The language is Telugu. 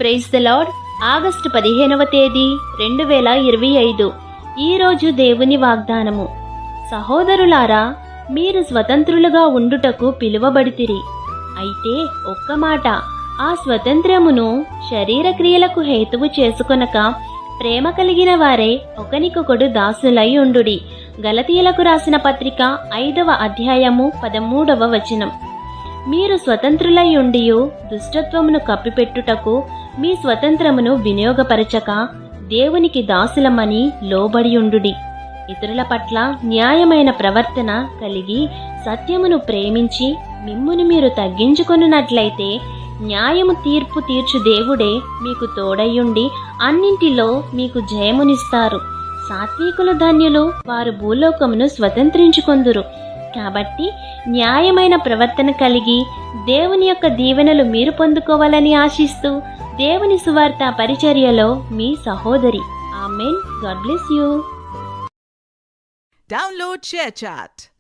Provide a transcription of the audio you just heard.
Praise the lord. ఆగస్టు 15వ తేదీ 2025. ఈరోజు దేవుని వాగ్దానము. సహోదరులారా, మీరు స్వతంత్రులుగా ఉండుటకు పిలువబడితిరి. అయితే ఒక్క మాట, ఆ స్వతంత్రమును శరీర క్రియలకు హేతువు చేసుకొనక ప్రేమ కలిగిన వారే ఒకనికొకడు దాసులై ఉండుడి. గలతీయులకు రాసిన పత్రిక 5వ అధ్యాయము 13వ వచనం. మీరు స్వతంత్రులై ఉండియు దుష్టత్వమును కప్పిపెట్టుటకు మీ స్వతంత్రమును వినియోగపరచక దేవునికి దాసులమని లోబడియుండుడి. ఇతరుల పట్ల న్యాయమైన ప్రవర్తన కలిగి సత్యమును ప్రేమించి మిమ్మును మీరు తగ్గించుకొనున్నట్లయితే న్యాయము తీర్పు తీర్చు దేవుడే మీకు తోడయ్యుండి అన్నింటిలో మీకు జయమునిస్తారు. సాత్వికులు ధన్యులు, వారు భూలోకమును స్వతంత్రించుకొందురు. కాబట్టి న్యాయమైన ప్రవర్తన కలిగి దేవుని యొక్క దీవెనలు మీరు పొందుకోవాలని ఆశిస్తూ దేవుని సువార్త పరిచర్యలో మీ సహోదరి. Amen. God bless you. Download ShareChat.